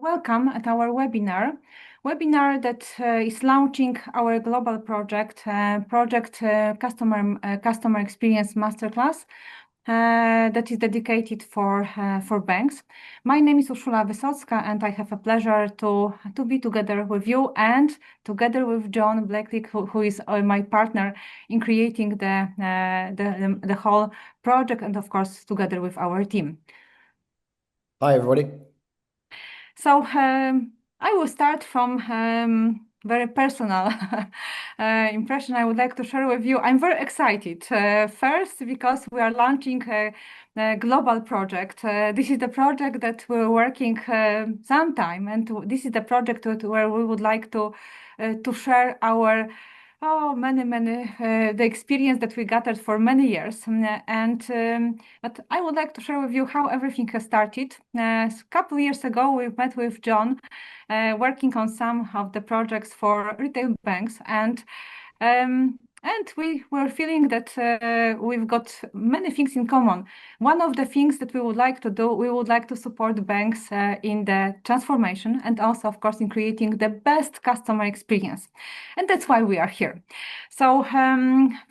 Welcome at our webinar that is launching our global project customer experience masterclass that is dedicated for banks. My name is Urszula Wysocka, and I have a pleasure to be together with you and together with John Blackley, who is my partner in creating the whole project, and of course together with our team. Hi, everybody. So I will start from very personal impression I would like to share with you. I'm very excited. First, because we are launching a global project. This is the project that we're working some time, and this is the project where we would like to share our many the experience that we gathered for many years. But I would like to share with you how everything has started. A couple of years ago, we met with John, working on some of the projects for retail banks, and we were feeling that we've got many things in common. One of the things that we would like to do, we would like to support banks in the transformation and also, of course, in creating the best customer experience. And that's why we are here. So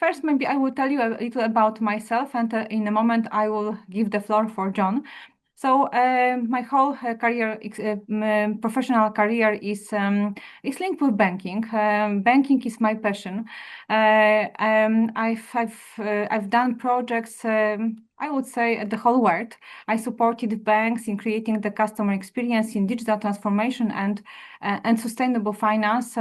first, maybe I will tell you a little about myself, and in a moment, I will give the floor for John. So my whole professional career is linked with banking. Banking is my passion. I've done projects. I would say at the whole world. I supported banks in creating the customer experience in digital transformation and sustainable finance.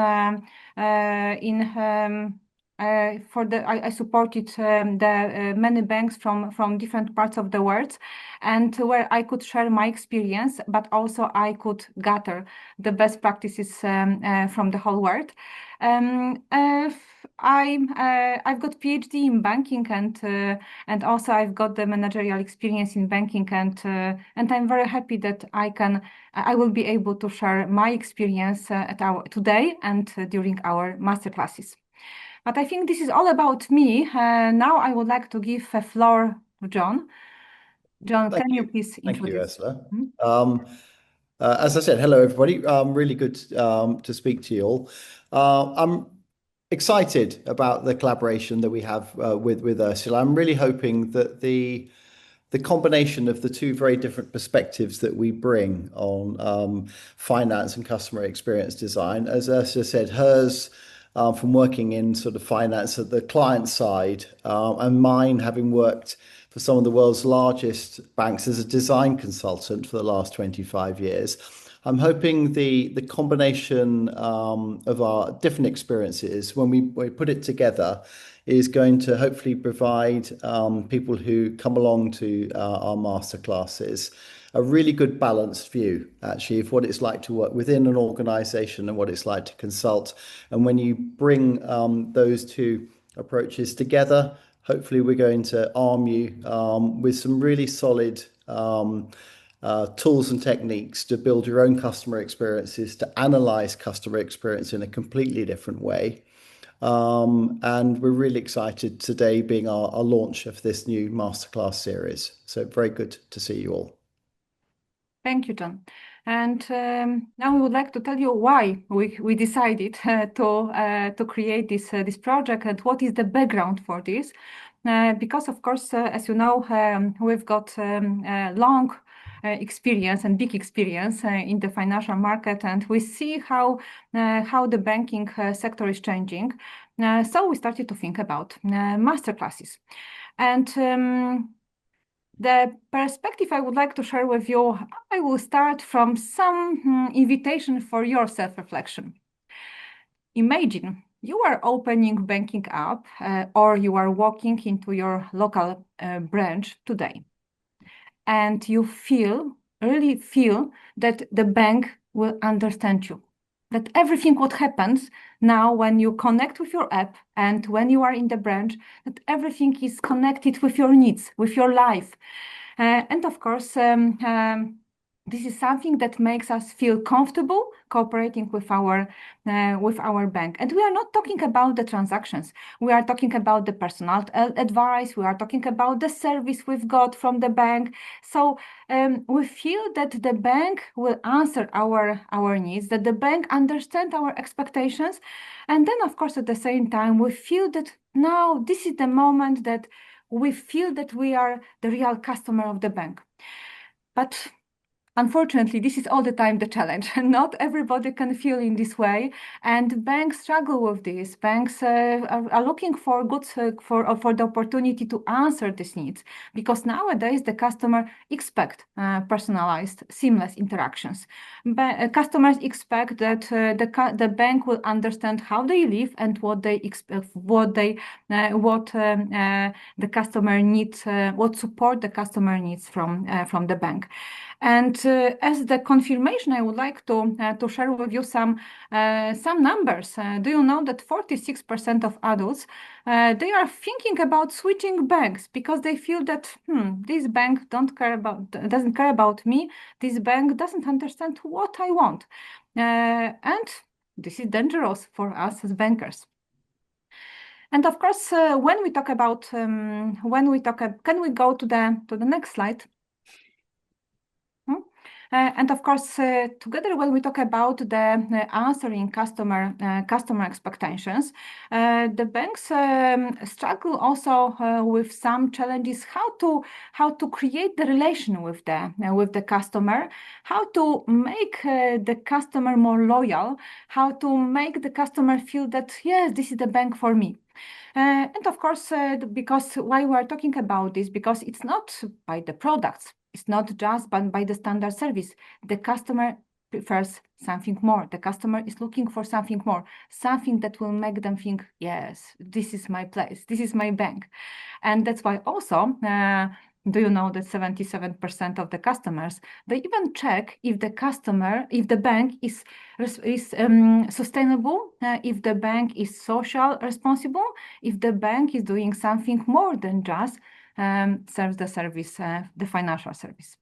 I supported the many banks from different parts of the world, and where I could share my experience, but also I could gather the best practices from the whole world. I've got PhD in banking, and also I've got the managerial experience in banking, and I'm very happy that I will be able to share my experience today and during our master classes. But I think this is all about me. Now I would like to give the floor to John. John, Thank can you you. please Thank you, introduce? Ursula. Hmm? As I said, hello, everybody. Really good to speak to you all. I'm excited about the collaboration that we have with Ursula. I'm really hoping that the combination of the two very different perspectives that we bring on finance and customer experience design, as Ursula said, hers from working in sort of finance at the client side, and mine having worked for some of the world's largest banks as a design consultant for the last 25 years. I'm hoping the combination of our different experiences, when we put it together, is going to hopefully provide people who come along to our master classes a really good balanced view, actually, of what it's like to work within an organization and what it's like to consult. And when you bring those two approaches together, hopefully we're going to arm you with some really solid tools and techniques to build your own customer experiences, to analyze customer experience in a completely different way. And we're really excited today being our launch of this new masterclass series. So very good to see you all. Thank you, John. And now we would like to tell you why we decided to create this project and what is the background for this. Because of course, as you know, we've got long experience and big experience in the financial market, and we see how the banking sector is changing. So we started to think about master classes. And the perspective I would like to share with you, I will start from some invitation for your self-reflection. Imagine you are opening banking app or you are walking into your local branch today, and you really feel that the bank will understand you. That everything what happens now when you connect with your app and when you are in the branch, that everything is connected with your needs, with your life. And of course, This is something that makes us feel comfortable cooperating with our bank. And we are not talking about the transactions. We are talking about the personal advice. We are talking about the service we've got from the bank. So we feel that the bank will answer our needs, that the bank understands our expectations. And then, of course, at the same time, we feel that now this is the moment that we feel that we are the real customer of the bank. But unfortunately, this is all the time the challenge. Not everybody can feel in this way, and banks struggle with this. Banks are looking for good for the opportunity to answer these needs, because nowadays the customer expect personalized, seamless interactions. Customers expect that the bank will understand how they live and what they expect, the customer needs, what support the customer needs from the bank. And as the confirmation, I would like to share with you some numbers. Do you know that 46% of adults they are thinking about switching banks because they feel that this bank doesn't care about me. This bank doesn't understand what I want, and this is dangerous for us as bankers. And of course, when we talk about can we go to the next slide? And of course, together when we talk about the answering customer expectations, the banks struggle also with some challenges how to create the relation with the customer, how to make the customer more loyal, how to make the customer feel that yes, this is the bank for me. And of course, because why we are talking about this, because it's not by the products, it's not just by the standard service. The customer prefers something more. The customer is looking for something more, something that will make them think, yes, this is my place, this is my bank. And that's why also, do you know that 77% of the customers, they even check if the bank is sustainable, if the bank is social responsible, if the bank is doing something more than just serves the service, the financial service.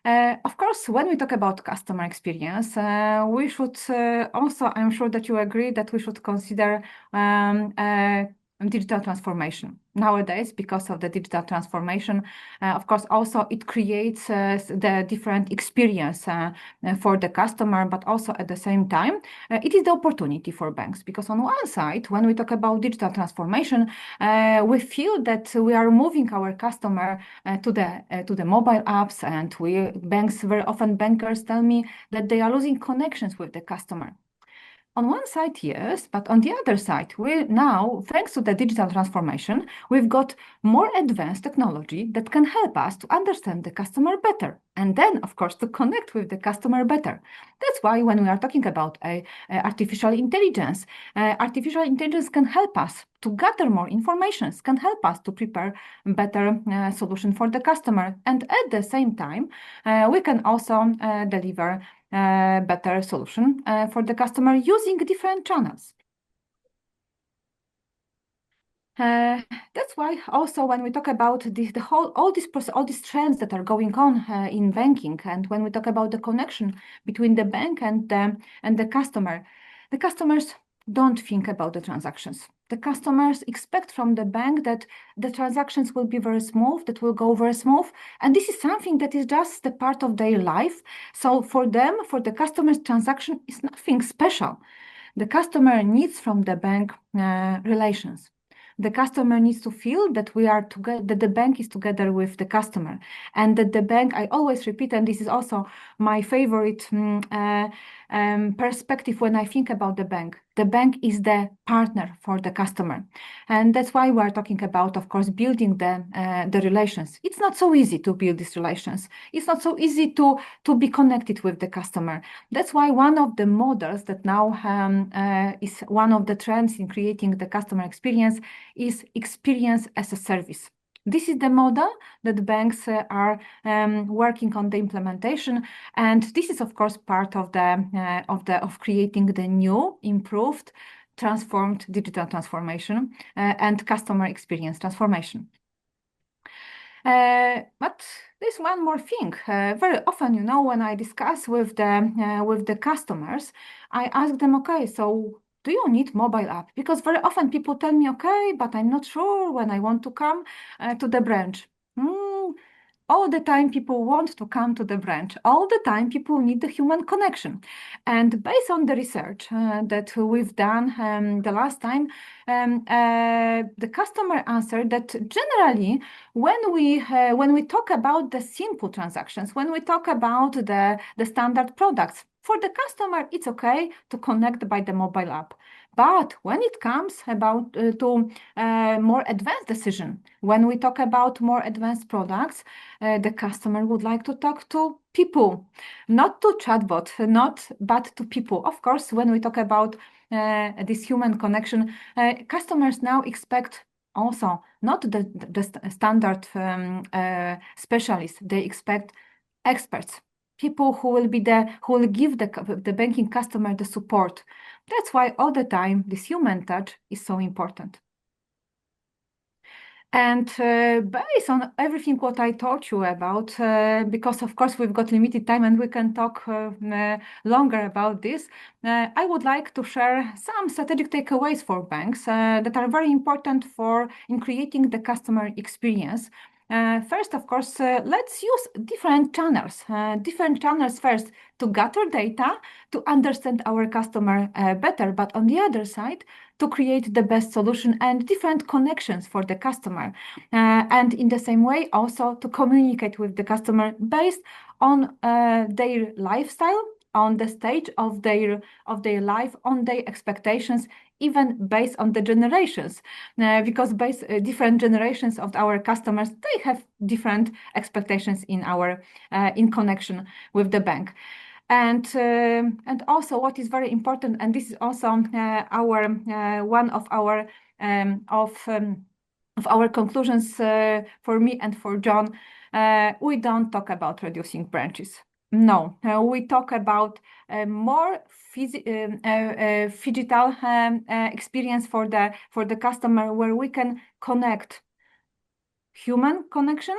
Of course, when we talk about customer experience, we should also, I'm sure that you agree that we should consider digital transformation. Nowadays, because of the digital transformation, of course, also it creates the different experience for the customer, but also at the same time, it is the opportunity for banks. Because on one side, when we talk about digital transformation, we feel that we are moving our customer to the mobile apps, and banks, very often bankers tell me that they are losing connections with the customer. On one side, yes, but on the other side, we now, thanks to the digital transformation, we've got more advanced technology that can help us to understand the customer better, and then, of course, to connect with the customer better. That's why when we are talking about artificial intelligence can help us to gather more information, can help us to prepare a better solution for the customer, and at the same time, we can also deliver better solution for the customer using different channels. That's why also when we talk about all these trends that are going on in banking, and when we talk about the connection between the bank and the customer, the customers don't think about the transactions. The customers expect from the bank that the transactions will be very smooth, that will go very smooth, and this is something that is just a part of their life. So for them, for the customers, transaction is nothing special. The customer needs from the bank relations. The customer needs to feel that that the bank is together with the customer, and that the bank, I always repeat, and this is also my favorite perspective when I think about the bank. The bank is the partner for the customer, and that's why we are talking about, of course, building the relations. It's not so easy to build these relations. It's not so easy to be connected with the customer. That's why one of the models that now is one of the trends in creating the customer experience is experience as a service. This is the model that banks are working on the implementation, and this is, of course, part of creating the new, improved, transformed digital transformation and customer experience transformation. But there's one more thing. Very often, when I discuss with the customers, I ask them, okay, so do you need mobile app? Because very often people tell me, okay, but I'm not sure when I want to come to the branch. Mm, all the time people want to come to the branch. All the time people need the human connection. And based on the research that we've done the last time, the customer answered that generally when we talk about the simple transactions, when we talk about the standard products, for the customer, it's okay to connect by the mobile app. But when it comes about to more advanced decision, when we talk about more advanced products, the customer would like to talk to people, not to chatbot, not but to people. Of course, when we talk about this human connection, customers now expect also not the standard specialists. They expect experts, people who will give the banking customer the support. That's why all the time this human touch is so important. And based on everything what I told you about, because of course we've got limited time and we can talk longer about this, I would like to share some strategic takeaways for banks that are very important for in creating the customer experience. First, of course, let's use different channels first to gather data, to understand our customer better. But on the other side, to create the best solution and different connections for the customer. And in the same way, also to communicate with the customer based on their lifestyle, on the stage of their life, on their expectations, even based on the generations, because based different generations of our customers, they have different expectations in our in connection with the bank. And also what is very important, and this is also our one of our conclusions for me and for John, we don't talk about reducing branches. No, we talk about more digital experience for the customer, where we can connect human connection,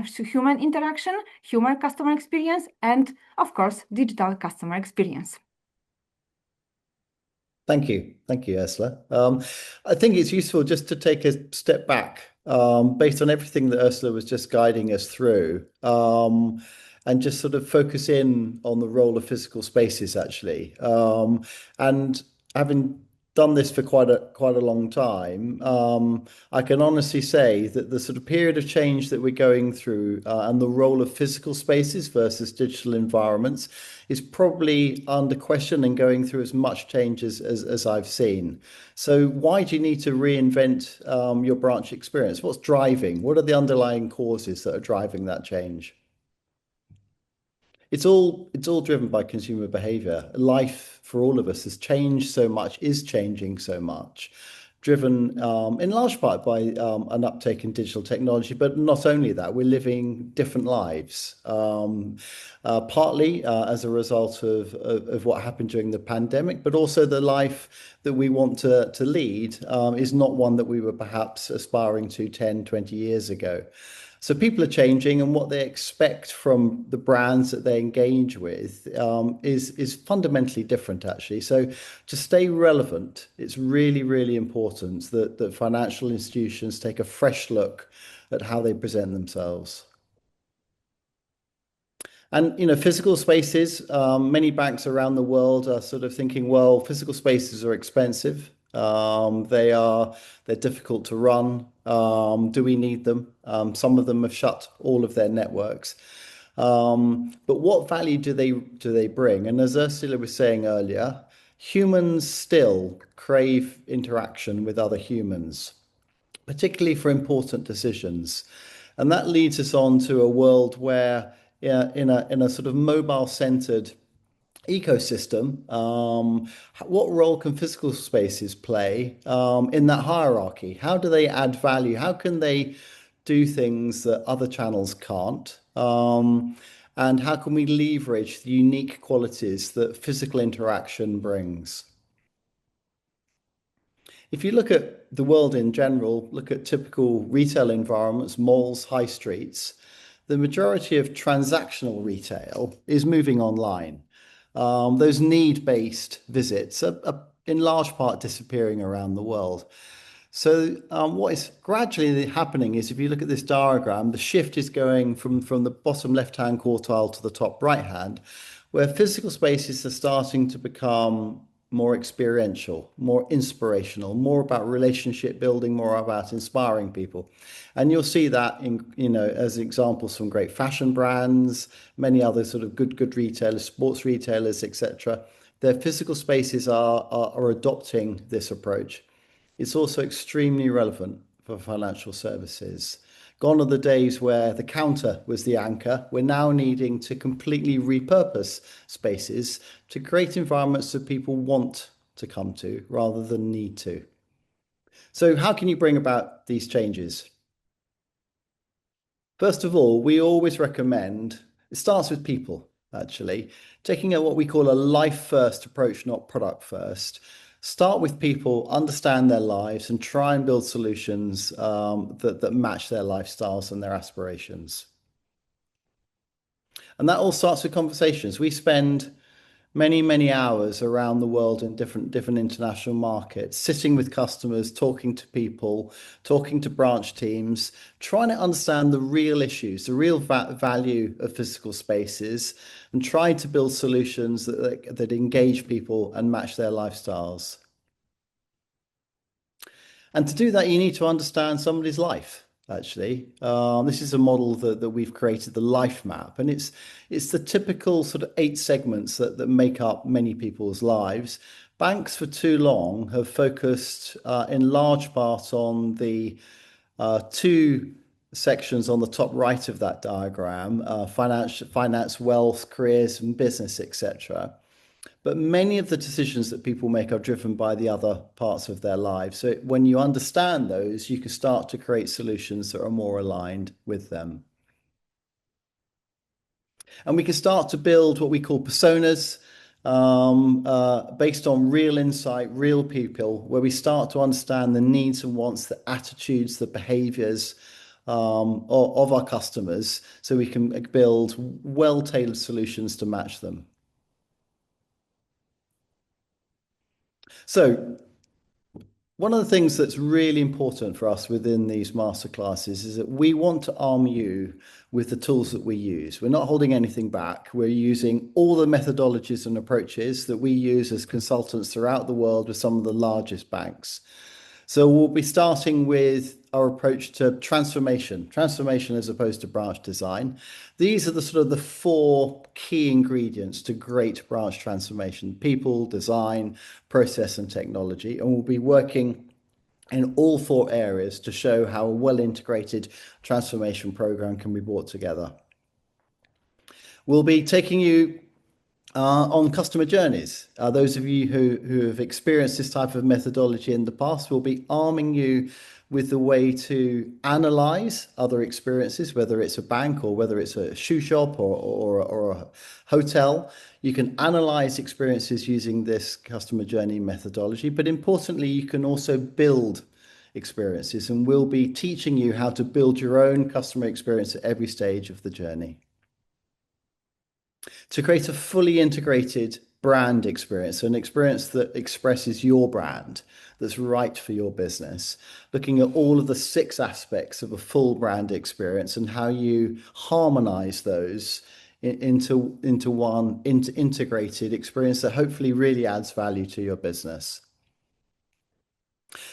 human interaction, human customer experience, and of course, digital customer experience. Thank you, Ursula. I think it's useful just to take a step back, based on everything that Ursula was just guiding us through, and just sort of focus in on the role of physical spaces, actually. And having done this for quite a long time, I can honestly say that the sort of period of change that we're going through, and the role of physical spaces versus digital environments is probably under question and going through as much change as I've seen. So why do you need to reinvent your branch experience? What's driving? What are the underlying causes that are driving that change? It's all driven by consumer behavior. Life for all of us has changed so much, is changing so much, driven in large part by an uptake in digital technology. But not only that, we're living different lives, partly as a result of what happened during the pandemic, but also the life that we want to lead is not one that we were perhaps aspiring to 10, 20 years ago. So people are changing, and what they expect from the brands that they engage with is fundamentally different, actually. So to stay relevant, it's really, really important that financial institutions take a fresh look at how they present themselves. And physical spaces. Many banks around the world are sort of thinking, well, physical spaces are expensive. They're difficult to run. Do we need them? Some of them have shut all of their networks. But what value do they bring? And as Ursula was saying earlier, humans still crave interaction with other humans, particularly for important decisions. And that leads us on to a world where, yeah, in a sort of mobile-centered ecosystem, what role can physical spaces play in that hierarchy? How do they add value? How can they do things that other channels can't? And how can we leverage the unique qualities that physical interaction brings? If you look at the world in general, look at typical retail environments, malls, high streets, the majority of transactional retail is moving online. Those need-based visits are in large part disappearing around the world. So what is gradually happening is if you look at this diagram, the shift is going from the bottom left-hand quartile to the top right-hand, where physical spaces are starting to become more experiential, more inspirational, more about relationship building, more about inspiring people. And you'll see that in, as examples from great fashion brands, many other sort of good retailers, sports retailers, etc. Their physical spaces are adopting this approach. It's also extremely relevant for financial services. Gone are the days where the counter was the anchor. We're now needing to completely repurpose spaces to create environments that people want to come to rather than need to. So, how can you bring about these changes? First of all, we always recommend it starts with people, actually, taking what we call a life first approach, not product first. Start with people, understand their lives, and try and build solutions that match their lifestyles and their aspirations. And that all starts with conversations. We spend many hours around the world in different international markets, sitting with customers, talking to people, talking to branch teams, trying to understand the real issues, the real value of physical spaces, and trying to build solutions that engage people and match their lifestyles. And to do that, you need to understand somebody's life, actually. This is a model that we've created, the life map, and it's the typical sort of 8 segments that make up many people's lives. Banks for too long have focused in large part on the 2 sections on the top right of that diagram, finance, wealth, careers, and business, etc. But many of the decisions that people make are driven by the other parts of their lives. So when you understand those, you can start to create solutions that are more aligned with them. And we can start to build what we call personas based on real insight, real people, where we start to understand the needs and wants, the attitudes, the behaviors of our customers, so we can build well-tailored solutions to match them. So one of the things that's really important for us within these masterclasses is that we want to arm you with the tools that we use. We're not holding anything back. We're using all the methodologies and approaches that we use as consultants throughout the world with some of the largest banks. So we'll be starting with our approach to transformation as opposed to branch design. These are the sort of the 4 key ingredients to great branch transformation: people, design, process, and technology. And we'll be working in all 4 areas to show how a well-integrated transformation program can be brought together. We'll be taking you on customer journeys. Those of you who have experienced this type of methodology in the past will be arming you with the way to analyze other experiences, whether it's a bank or whether it's a shoe shop or a hotel. You can analyze experiences using this customer journey methodology, but importantly, you can also build experiences, and we'll be teaching you how to build your own customer experience at every stage of the journey to create a fully integrated brand experience, an experience that expresses your brand, that's right for your business, looking at all of the 6 aspects of a full brand experience and how you harmonize those into one integrated experience that hopefully really adds value to your business.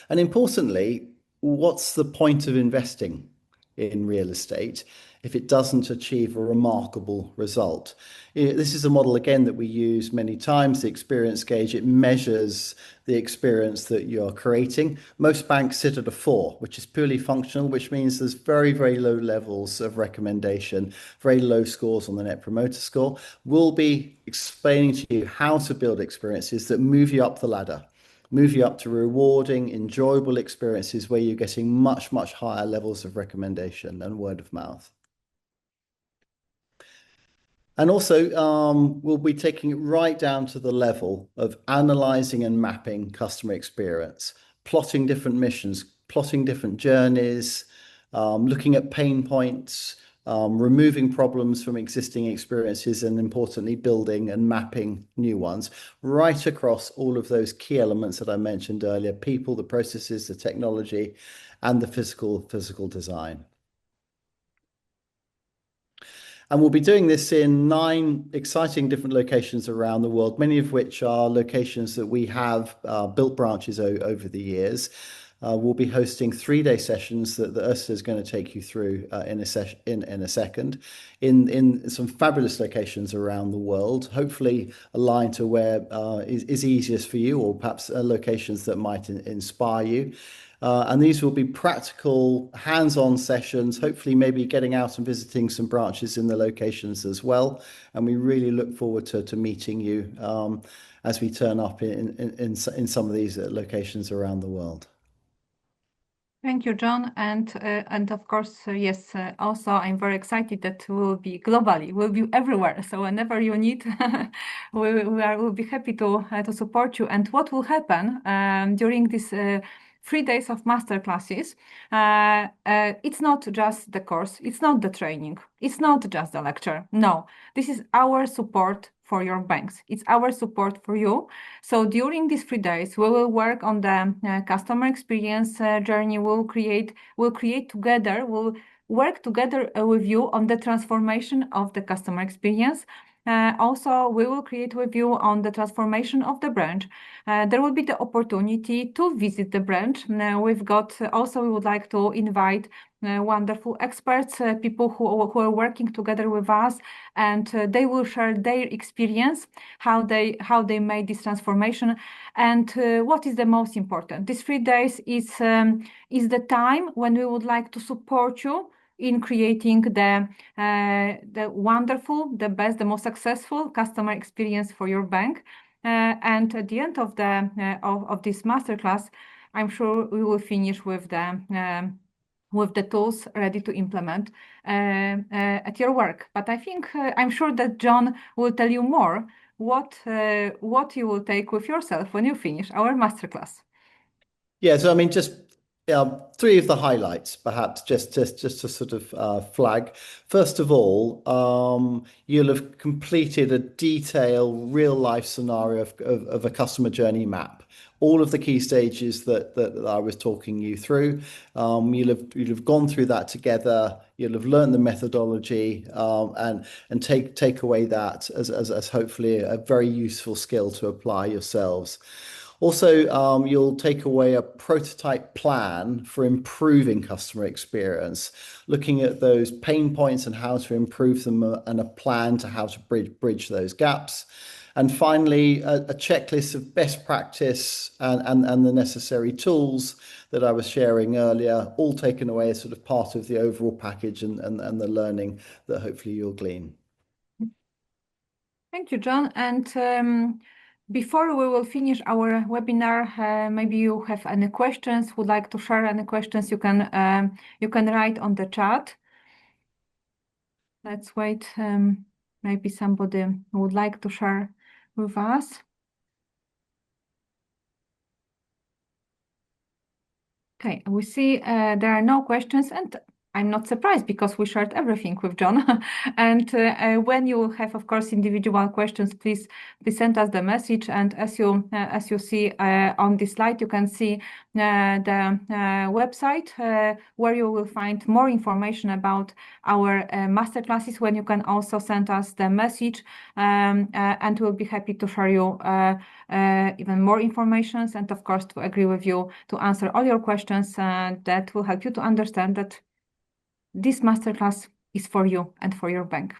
And importantly, what's the point of investing in real estate if it doesn't achieve a remarkable result? This is a model, again, that we use many times, the experience gauge. It measures the experience that you're creating. Most banks sit at a 4, which is purely functional, which means there's very low levels of recommendation, very low scores on the Net Promoter Score. We'll be explaining to you how to build experiences that move you up the ladder, move you up to rewarding, enjoyable experiences where you're getting much higher levels of recommendation and word of mouth. And also, we'll be taking it right down to the level of analyzing and mapping customer experience, plotting different missions, plotting different journeys, looking at pain points, removing problems from existing experiences, and importantly, building and mapping new ones right across all of those key elements that I mentioned earlier: people, the processes, the technology, and the physical design. And we'll be doing this in 9 exciting different locations around the world, many of which are locations that we have built branches over the years. We'll be hosting 3-day sessions that Ursula is going to take you through in a second, in some fabulous locations around the world, hopefully aligned to where is easiest for you, or perhaps locations that might inspire you. And these will be practical, hands-on sessions, hopefully maybe getting out and visiting some branches in the locations as well. And we really look forward to meeting you as we turn up in some of these locations around the world. Thank you, John. And of course, yes, also I'm very excited that we will be globally, we'll be everywhere. So whenever you need, we'll be happy to support you. And what will happen during these 3 days of master classes, it's not just the course, it's not the training, it's not just the lecture. No, this is our support for your banks. It's our support for you. So during these 3 days, we will work on the customer experience journey. We'll create together. We'll work together with you on the transformation of the customer experience. Also, we will create with you on the transformation of the branch. There will be the opportunity to visit the branch. We've got also, we would like to invite wonderful experts, people who are working together with us, and they will share their experience, how they made this transformation, and what is the most important. These 3 days is the time when we would like to support you in creating the wonderful, the best, the most successful customer experience for your bank. And at the end of this masterclass, I'm sure we will finish with the tools ready to implement at your work. But I think I'm sure that John will tell you more what you will take with yourself when you finish our masterclass. Yeah, so I mean, just 3 of the highlights, perhaps, just to sort of flag. First of all, you'll have completed a detailed, real-life scenario of a customer journey map. All of the key stages that I was talking you through, you'll have gone through that together. You'll have learned the methodology, and take away that as hopefully a very useful skill to apply yourselves. Also, you'll take away a prototype plan for improving customer experience, looking at those pain points and how to improve them, and a plan to how to bridge those gaps. And finally, a checklist of best practice and the necessary tools that I was sharing earlier, all taken away as sort of part of the overall package and the learning that hopefully you'll glean. Thank you, John. And before we will finish our webinar, maybe you have any questions, would like to share any questions, you can write on the chat. Let's wait. Maybe somebody would like to share with us. Okay, we see there are no questions, and I'm not surprised because we shared everything with John. And when you have, of course, individual questions, please send us the message. And as you see on this slide, you can see the website where you will find more information about our masterclasses. When you can also send us the message, and we'll be happy to share you even more information, and of course to agree with you to answer all your questions that will help you to understand that this masterclass is for you and for your bank.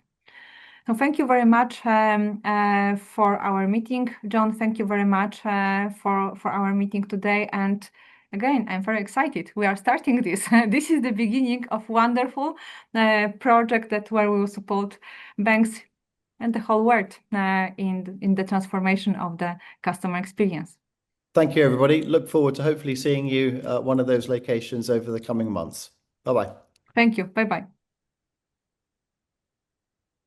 So thank you very much for our meeting. John, thank you very much for our meeting today. And again, I'm very excited. We are starting this. This is the beginning of wonderful project where we will support banks and the whole world in the transformation of the customer experience. Thank you, everybody. Look forward to hopefully seeing you at one of those locations over the coming months. Bye-bye. Thank you. Bye-bye.